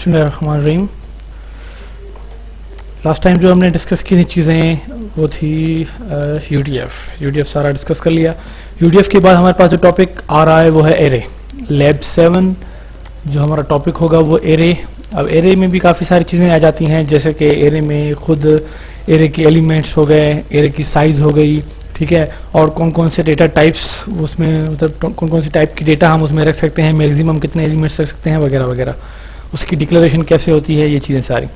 बिस्मिल्लाहिर्रहमानिर्रहीम। Last time जो हमने डिस्कस की थी चीज़ें वो थी यूडीएफ सारा डिस्कस कर लिया। यूडीएफ के बाद हमारे पास जो टॉपिक आ रहा है वो है एरे। लैब 7 जो हमारा टॉपिक होगा वो एरे। अब एरे में भी काफ़ी सारी चीज़ें आ जाती हैं, जैसे कि एरे में खुद एरे के एलिमेंट्स हो गए, एरे की साइज़ हो गई, ठीक है, और कौन कौन से डेटा टाइप्स उसमें, मतलब कौन कौन से टाइप की डेटा हम उसमें रख सकते हैं, मैक्सिमम कितने एलिमेंट्स रख सकते हैं वगैरह वगैरह, उसकी डिक्लेरेशन कैसे होती है, ये चीज़ें सारी।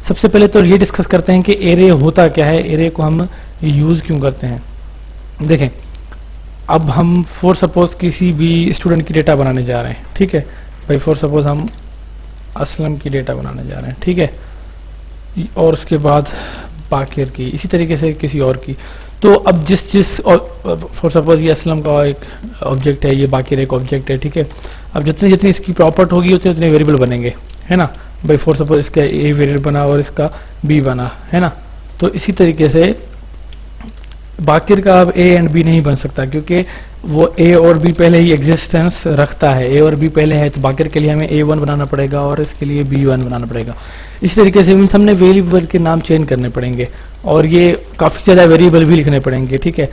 सबसे पहले तो ये डिस्कस करते हैं कि एरे होता क्या है, एरे को हम यूज़ क्यों करते हैं। देखें, अब हम फॉर सपोज किसी भी स्टूडेंट की डेटा बनाने जा रहे हैं, ठीक है भाई, फॉर सपोज हम असलम की डेटा बनाने जा रहे हैं, ठीक है, और उसके बाद बाकिर की, इसी तरीके से किसी और की। तो अब जिस फॉर सपोज ये असलम का एक ऑब्जेक्ट है, ये बाकिर एक ऑब्जेक्ट है, ठीक है। अब जितनी जितनी इसकी प्रॉपर्टी होगी उतने उतने वेरिएबल बनेंगे, है ना भाई। फॉर सपोज इसका ए वेरिएबल बना और इसका बी बना, है ना। तो इसी तरीके से बाकिर का अब ए एंड बी नहीं बन सकता, क्योंकि वो ए और बी पहले ही एग्जिस्टेंस रखता है, ए और बी पहले है, तो बाकिर के लिए हमें A1 बनाना पड़ेगा और इसके लिए B1 बनाना पड़ेगा। इसी तरीके से इन सबने वेरिएबल के नाम चेंज करने पड़ेंगे और ये काफ़ी ज़्यादा वेरिएबल भी लिखने पड़ेंगे, ठीक है।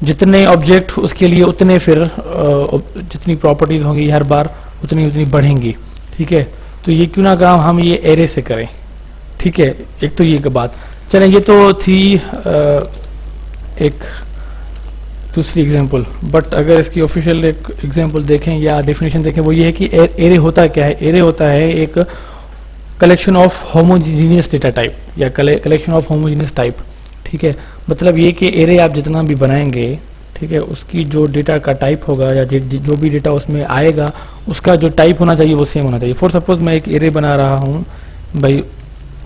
जितने ऑब्जेक्ट उसके लिए उतने फिर जितनी प्रॉपर्टीज़ होंगी हर बार उतनी उतनी बढ़ेंगी, ठीक है। तो ये क्यों ना काम हम ये एरे से करें, ठीक है। एक तो ये की बात, चलें, ये तो थी एक दूसरी एग्जांपल, बट अगर इसकी ऑफिशियल एक एग्जांपल देखें या डेफिनेशन देखें, वो ये है कि एरे होता क्या है। एरे होता है एक collection of homogeneous data type या कलेक्शन ऑफ होमोजीनियस टाइप, ठीक है। मतलब ये कि एरे आप जितना भी बनाएंगे, ठीक है, उसकी जो डेटा का टाइप होगा या जो भी डेटा उसमें आएगा उसका जो टाइप होना चाहिए वो सेम होना चाहिए। फॉर सपोज मैं एक एरे बना रहा हूँ भाई,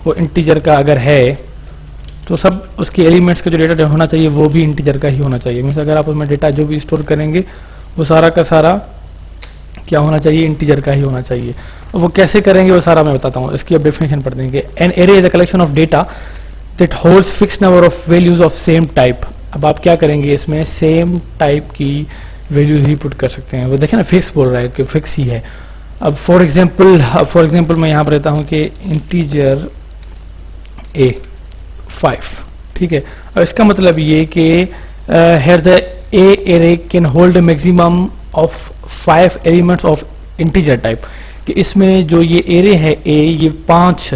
वो इंटीजर का अगर है तो सब उसके एलिमेंट्स का जो डेटा होना चाहिए वो भी इंटीजर का ही होना चाहिए। मीन्स अगर आप उसमें डेटा जो भी स्टोर करेंगे वो सारा का सारा क्या होना चाहिए, इंटीजर का ही होना चाहिए। और वो कैसे करेंगे वो सारा मैं बताता हूँ, इसकी अब डेफिनेशन पढ़ देंगे। An array is a collection of data that holds fixed number of values of same type. अब आप क्या करेंगे, इसमें सेम टाइप की वैल्यूज ही पुट कर सकते हैं। वो देखें ना, फिक्स बोल रहा है कि फिक्स ही है। अब फॉर एग्जांपल मैं यहाँ पर रहता हूँ कि इंटीजर ए 5, ठीक है। और इसका मतलब ये कि here the A array can hold a maximum of 5 elements of integer type, कि इसमें जो ये एरे है A, ये 5,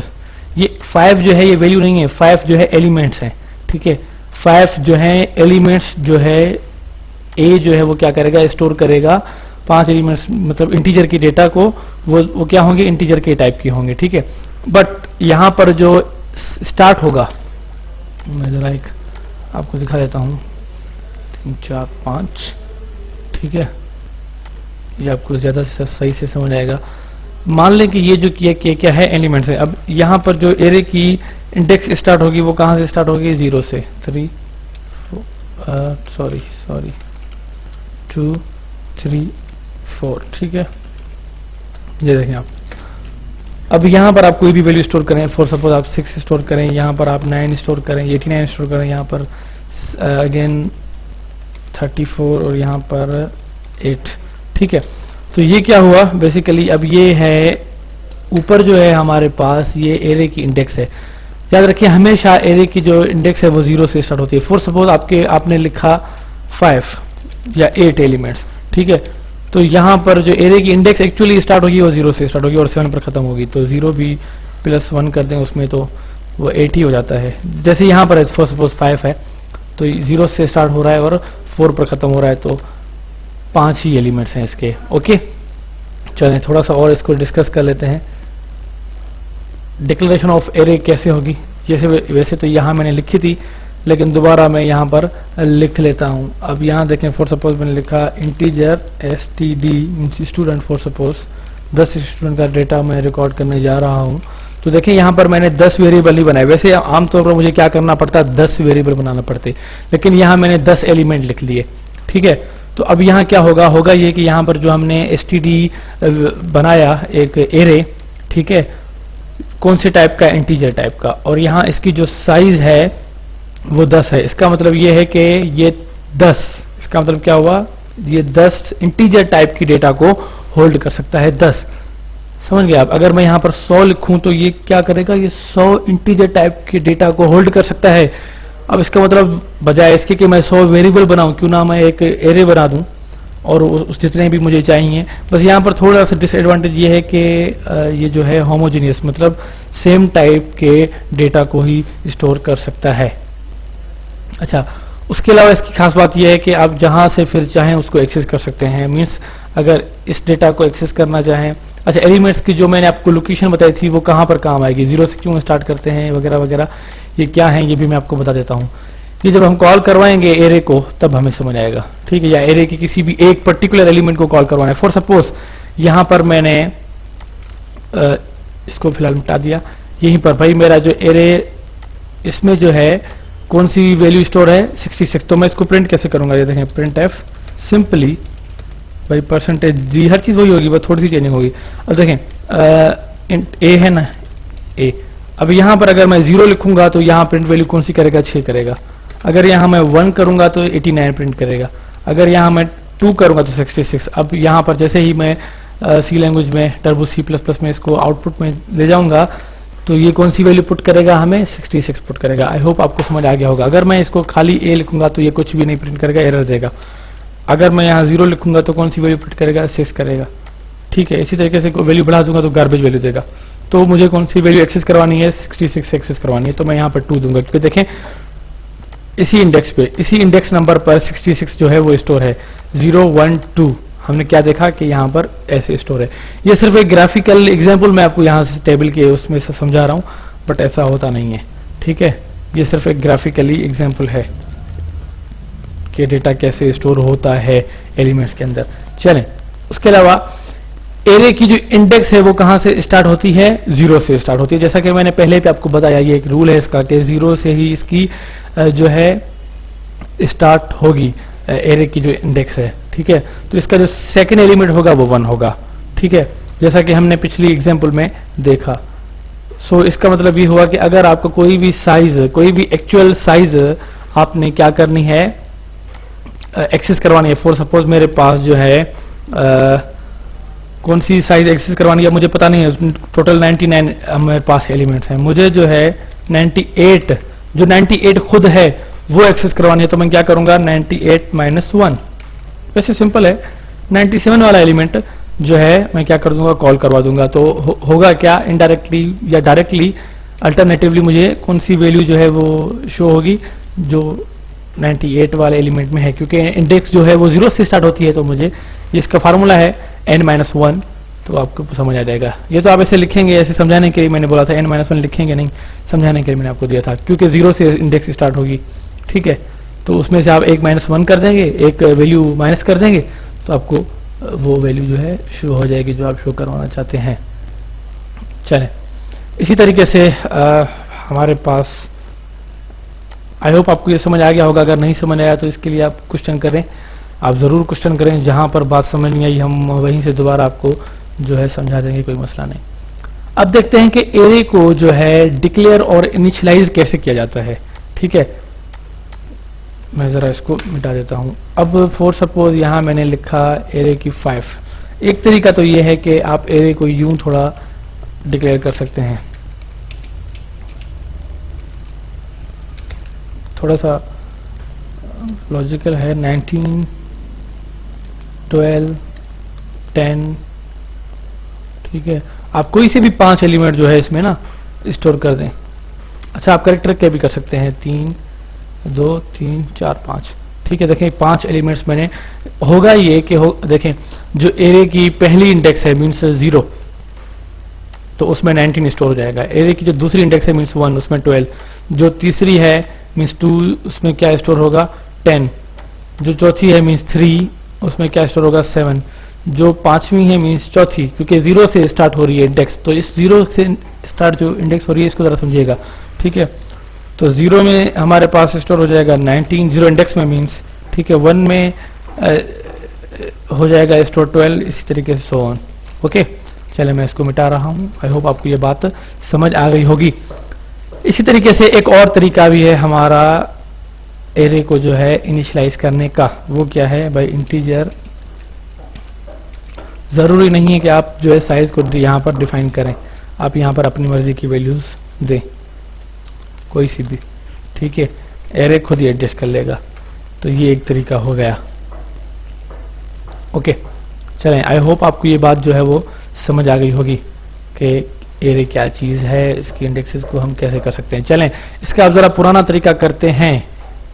ये 5 जो है ये वैल्यू नहीं है, 5 जो है एलिमेंट्स हैं, ठीक है। 5 जो है एलिमेंट्स जो है A जो है वो क्या करेगा, स्टोर करेगा 5 एलिमेंट्स, मतलब इंटीजर की डेटा को, वो क्या होंगे, इंटीजर के टाइप की होंगे, ठीक है। बट यहाँ पर जो स्टार्ट होगा, मैं ज़रा एक आपको दिखा देता हूँ, 3 4 5, ठीक है, ये आपको ज़्यादा सही से समझ आएगा। मान लें कि ये जो क्या है, एलिमेंट्स है। अब यहाँ पर जो एरे की इंडेक्स स्टार्ट होगी वो कहाँ से स्टार्ट होगी, 0 से 3 सॉरी 2 3 4, ठीक है। ये देखें आप, अब यहाँ पर आप कोई भी वैल्यू स्टोर करें, फॉर सपोज आप 6 स्टोर करें, यहाँ पर आप 9 स्टोर करें, 89 स्टोर करें, यहाँ पर अगेन 34 और यहाँ पर 8, ठीक है। तो ये क्या हुआ बेसिकली, अब ये है ऊपर जो है हमारे पास ये एरे की इंडेक्स है। याद रखिए हमेशा एरे की जो इंडेक्स है वो 0 से स्टार्ट होती है। फॉर सपोज आपने लिखा 5 या 8 एलिमेंट्स, ठीक है। तो यहाँ पर जो एरे की इंडेक्स एक्चुअली स्टार्ट होगी वो 0 से स्टार्ट होगी और 7 पर ख़त्म होगी। तो 0 भी +1 कर दें उसमें तो वो 8 ही हो जाता है। जैसे यहाँ पर फॉर सपोज 5 है तो 0 से स्टार्ट हो रहा है और 4 पर ख़त्म हो रहा है, तो 5 ही एलिमेंट्स हैं इसके। ओके, चलें थोड़ा सा और इसको डिस्कस कर लेते हैं। डिक्लेरेशन ऑफ एरे कैसे होगी, जैसे वैसे तो यहाँ मैंने लिखी थी, लेकिन दोबारा मैं यहाँ पर लिख लेता हूँ। अब यहाँ देखें, फॉर सपोज मैंने लिखा integer std means student. For suppose 10 student का डेटा मैं रिकॉर्ड करने जा रहा हूँ, तो देखें यहाँ पर मैंने 10 वेरिएबल ही बनाए। वैसे आमतौर पर मुझे क्या करना पड़ता, 10 वेरिएबल बनाना पड़ते, लेकिन यहाँ मैंने 10 एलिमेंट लिख लिए, ठीक है। तो अब यहाँ क्या होगा ये कि यहाँ पर जो हमने std बनाया एक एरे, ठीक है, कौन से टाइप का, इंटीजर टाइप का, और यहाँ इसकी जो साइज है वो 10 है। इसका मतलब ये है कि ये 10, इसका मतलब क्या हुआ, ये 10 इंटीजर टाइप की डेटा को होल्ड कर सकता है, 10, समझ गए आप? अगर मैं यहाँ पर 100 लिखूं तो ये क्या करेगा, ये 100 इंटीजर टाइप के डेटा को होल्ड कर सकता है। अब इसका मतलब बजाय इसके कि मैं 100 वेरिएबल बनाऊं, क्यों ना मैं एक एरे बना दूं और उस जितने भी मुझे चाहिए। बस यहाँ पर थोड़ा सा डिसएडवांटेज ये है कि ये जो है होमोजीनियस, मतलब सेम टाइप के डेटा को ही स्टोर कर सकता है। अच्छा, उसके अलावा इसकी खास बात यह है कि आप जहाँ से फिर चाहें उसको एक्सेस कर सकते हैं। मीन्स अगर इस डेटा को एक्सेस करना चाहें, अच्छा एलिमेंट्स की जो मैंने आपको लोकेशन बताई थी वो कहाँ पर काम आएगी, 0 से क्यों स्टार्ट करते हैं वगैरह वगैरह, ये क्या है ये भी मैं आपको बता देता हूँ। ये जब हम कॉल करवाएंगे एरे को तब हमें समझ आएगा, ठीक है। या एरे की किसी भी एक पर्टिकुलर एलिमेंट को कॉल करवाना है। फॉर सपोज यहाँ पर मैंने इसको फिलहाल मिटा दिया। यहीं पर भाई मेरा जो एरे, इसमें जो है कौन सी वैल्यू स्टोर है, 66। तो मैं इसको प्रिंट कैसे करूंगा, ये देखें, प्रिंट एफ सिंपली भाई परसेंटेज जी, हर चीज़ वही होगी, बस थोड़ी सी चेंजिंग होगी। अब देखें ए है ना, ए। अब यहाँ पर अगर मैं 0 लिखूंगा तो यहाँ प्रिंट वैल्यू कौन सी करेगा, 6 करेगा। अगर यहाँ मैं 1 करूंगा तो 89 प्रिंट करेगा। अगर यहाँ मैं 2 करूंगा तो 66। अब यहाँ पर जैसे ही मैं सी लैंग्वेज में, टर्बो C++ में इसको आउटपुट में ले जाऊंगा तो ये कौन सी वैल्यू पुट करेगा, हमें 66 पुट करेगा। आई होप आपको समझ आ गया होगा। अगर मैं इसको खाली ए लिखूंगा तो ये कुछ भी नहीं प्रिंट करेगा, एरर देगा। अगर मैं यहाँ 0 लिखूंगा तो कौन सी वैल्यू प्रिंट करेगा, 6 करेगा, ठीक है। इसी तरीके से वैल्यू बढ़ा दूंगा तो गार्बेज वैल्यू देगा। तो मुझे कौन सी वैल्यू एक्सेस करवानी है, 66 एक्सेस करवानी है, तो मैं यहाँ पर 2 दूंगा, क्योंकि देखें इसी इंडेक्स पे, इसी इंडेक्स नंबर पर 66 जो है वो स्टोर है। 0 1 2 हमने क्या देखा कि यहाँ पर ऐसे स्टोर है। ये सिर्फ एक ग्राफिकल एग्जांपल मैं आपको यहाँ से टेबल के उसमें से समझा रहा हूँ, बट ऐसा होता नहीं है, ठीक है। ये सिर्फ एक ग्राफिकली एग्जांपल है कि डेटा कैसे स्टोर होता है एलिमेंट्स के अंदर। चलें, उसके अलावा एरे की जो इंडेक्स है वो कहाँ से स्टार्ट होती है, 0 से स्टार्ट होती है। जैसा कि मैंने पहले भी आपको बताया, ये एक रूल है इसका कि 0 से ही इसकी जो है स्टार्ट होगी एरे की जो इंडेक्स है, ठीक है। तो इसका जो सेकंड एलिमेंट होगा वो 1 होगा, ठीक है, जैसा कि हमने पिछली एग्जांपल में देखा। सो इसका मतलब ये हुआ कि अगर आपको कोई भी साइज, कोई भी एक्चुअल साइज आपने क्या करनी है, एक्सेस करवानी है। फॉर सपोज मेरे पास जो है कौन सी साइज एक्सेस करवानी है मुझे पता नहीं है, टोटल 99 मेरे पास एलिमेंट्स हैं, मुझे जो है 98, जो 98 खुद है वो एक्सेस करवानी है। तो मैं क्या करूंगा, 98 - 1, वैसे सिंपल है। 97 वाला एलिमेंट जो है मैं क्या कर दूंगा, कॉल करवा दूंगा। तो होगा क्या, इनडायरेक्टली या डायरेक्टली, अल्टरनेटिवली मुझे कौन सी वैल्यू जो है वो शो होगी जो 98 वाले एलिमेंट में है, क्योंकि इंडेक्स जो है वो 0 से स्टार्ट होती है। तो मुझे इसका फार्मूला है n-1, तो आपको समझ आ जाएगा। ये तो आप ऐसे लिखेंगे, ऐसे समझाने के लिए मैंने बोला था, n-1 लिखेंगे नहीं, समझाने के लिए मैंने आपको दिया था, क्योंकि 0 से इंडेक्स स्टार्ट होगी, ठीक है। तो उसमें से आप एक -1 कर देंगे, एक वैल्यू माइनस कर देंगे, तो आपको वो वैल्यू जो है शो हो जाएगी जो आप शो करवाना चाहते हैं। चलें, इसी तरीके से हमारे पास, आई होप आपको ये समझ आ गया होगा। अगर नहीं समझ आया तो इसके लिए आप क्वेश्चन करें, आप ज़रूर क्वेश्चन करें। जहाँ पर बात समझ नहीं आई हम वहीं से दोबारा आपको जो है समझा देंगे, कोई मसला नहीं। अब देखते हैं कि एरे को जो है डिक्लेयर और इनिशियलाइज कैसे किया जाता है, ठीक है। मैं ज़रा इसको मिटा देता हूँ। अब फॉर सपोज यहाँ मैंने लिखा एरे की 5। एक तरीका तो ये है कि आप एरे को यूं थोड़ा डिक्लेयर कर सकते हैं, थोड़ा सा लॉजिकल है। 19 12 10, ठीक है। आप कोई से भी 5 एलिमेंट जो है इसमें ना स्टोर कर दें। अच्छा, आप करेक्टर क्या भी कर सकते हैं, 3 2 3 4 5, ठीक है। देखें 5 एलिमेंट्स मैंने, होगा ये कि देखें जो एरे की पहली इंडेक्स है मीन्स 0, तो उसमें 19 स्टोर हो जाएगा। एरे की जो दूसरी इंडेक्स है मीन्स 1, उसमें 12, जो तीसरी है मीन्स 2, उसमें क्या स्टोर होगा, 10, जो चौथी है मीन्स 3, उसमें क्या स्टोर होगा, 7, जो पांचवी है मीन्स चौथी, क्योंकि 0 से स्टार्ट हो रही है इंडेक्स, तो इस 0 से स्टार्ट जो इंडेक्स हो रही है इसको जरा समझिएगा, ठीक है। तो 0 में हमारे पास स्टोर हो जाएगा 19, 0 इंडेक्स में मीन्स, ठीक है। 1 में हो जाएगा स्टोर 12, इसी तरीके से सो ऑन, ओके। चले, मैं इसको मिटा रहा हूँ। आई होप आपको ये बात समझ आ गई होगी। इसी तरीके से एक और तरीका भी है हमारा एरे को जो है इनिशियलाइज करने का। वो क्या है भाई, इंटीजर ज़रूरी नहीं है कि आप जो है साइज़ को यहाँ पर डिफाइन करें, आप यहाँ पर अपनी मर्ज़ी की वैल्यूज़ दें कोई सी भी, ठीक है, एरे खुद ही एडजस्ट कर लेगा। तो ये एक तरीका हो गया। ओके चलें, आई होप आपको ये बात जो है वो समझ आ गई होगी कि एरे क्या चीज़ है, इसकी इंडेक्सेस को हम कैसे कर सकते हैं। चलें इसका अब ज़रा पुराना तरीका करते हैं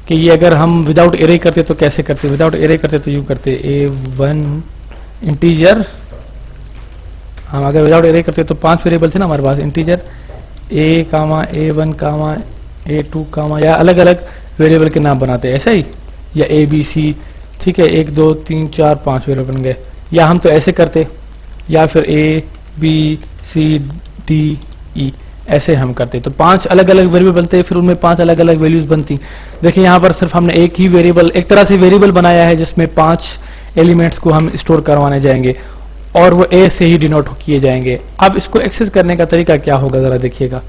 कि ये अगर हम विदाउट एरे करते तो कैसे करते। विदाउट एरे करते तो यूँ करते A1 इंटीजर, हम अगर विदाउट एरे करते तो 5 वेरिएबल थे ना हमारे पास, integer A comma A1 comma A2 कामा, या अलग अलग वेरिएबल के नाम बनाते ऐसा ही, या ABC, ठीक है, 1 2 3 4 5 वेरिएबल बन गए। या हम तो ऐसे करते, या फिर ABCDE ऐसे हम करते, तो 5 अलग अलग वेरिएबल बनते, फिर उनमें 5 अलग अलग वैल्यूज बनती। देखिए यहाँ पर सिर्फ हमने एक ही वेरिएबल, एक तरह से वेरिएबल बनाया है जिसमें 5 एलिमेंट्स को हम स्टोर करवाने जाएंगे और वो ए से ही डिनोट किए जाएंगे। अब इसको एक्सेस करने का तरीका क्या होगा जरा देखिएगा।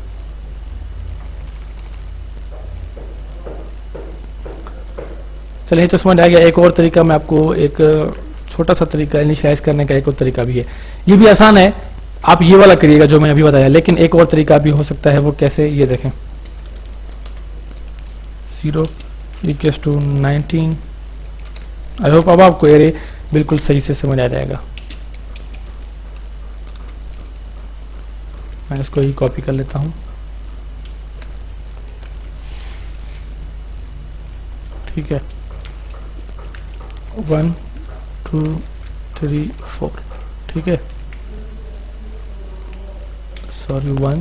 चलिए तो समझ आ गया। एक और तरीका मैं आपको, एक छोटा सा तरीका इनिशियलाइज करने का एक और तरीका भी है, ये भी आसान है, आप ये वाला करिएगा जो मैंने अभी बताया, लेकिन एक और तरीका भी हो सकता है। वो कैसे, ये देखें, 0 इक्वल्स टू 19। आई होप अब आपको एरे बिल्कुल सही से समझ आ जाएगा। मैं इसको ही कॉपी कर लेता हूँ, ठीक है, 1 2 3 4, ठीक है, सॉरी 1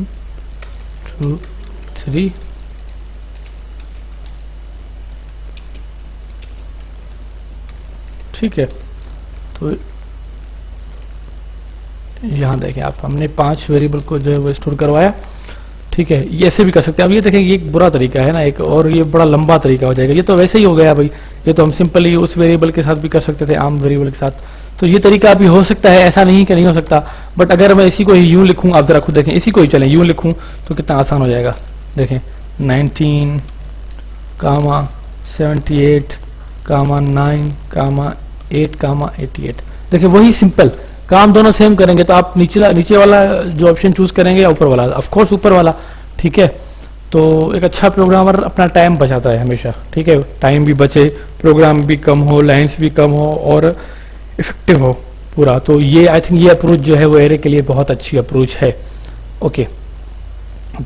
2 3, ठीक है। तो यहाँ देखें आप, हमने 5 वेरिएबल को जो है वो स्टोर करवाया, ठीक है। ये ऐसे भी कर सकते हैं। अब ये देखें, ये एक बुरा तरीका है ना एक, और ये बड़ा लंबा तरीका हो जाएगा। ये तो वैसे ही हो गया भाई, ये तो हम सिंपली उस वेरिएबल के साथ भी कर सकते थे, आम वेरिएबल के साथ। तो ये तरीका भी हो सकता है, ऐसा नहीं कि नहीं हो सकता। बट अगर मैं इसी को ही यूँ लिखूँ, आप जरा खुद देखें, इसी को ही चलें यूँ लिखूँ तो कितना आसान हो जाएगा। देखें 19 कामा 78 कामा 9 कामा 8 कामा 88, देखिए वही सिंपल काम दोनों सेम करेंगे। तो आप नीचे वाला जो ऑप्शन चूज करेंगे या ऊपर वाला, ऑफ कोर्स ऊपर वाला, ठीक है। तो एक अच्छा प्रोग्रामर अपना टाइम बचाता है हमेशा, ठीक है, टाइम भी बचे, प्रोग्राम भी कम हो, लाइंस भी कम हो और इफेक्टिव हो पूरा। तो ये आई थिंक ये अप्रोच जो है वो एरे के लिए बहुत अच्छी अप्रोच है। ओके,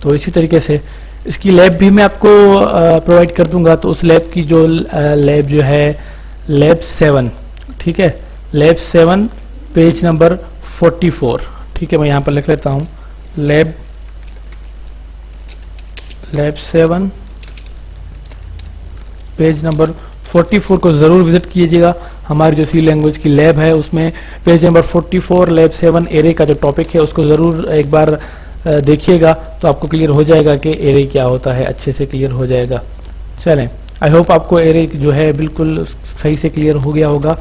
तो इसी तरीके से इसकी लैब भी मैं आपको प्रोवाइड कर दूंगा। तो उस लैब की जो लैब जो है लैब 7, ठीक है, लैब 7 पेज नंबर 44, ठीक है, मैं यहाँ पर लिख लेता हूँ, लैब 7 पेज नंबर 44 को ज़रूर विजिट कीजिएगा। हमारी जो सी लैंग्वेज की लैब है उसमें पेज नंबर 44 लैब 7 एरे का जो टॉपिक है उसको ज़रूर एक बार देखिएगा, तो आपको क्लियर हो जाएगा कि एरे क्या होता है, अच्छे से क्लियर हो जाएगा। चलें, आई होप आपको एरे जो है बिल्कुल सही से क्लियर हो गया होगा।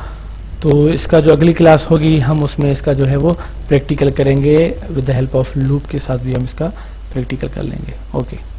तो इसका जो अगली क्लास होगी हम उसमें इसका जो है वो प्रैक्टिकल करेंगे, with the help of loop के साथ भी हम इसका प्रैक्टिकल कर लेंगे। ओके।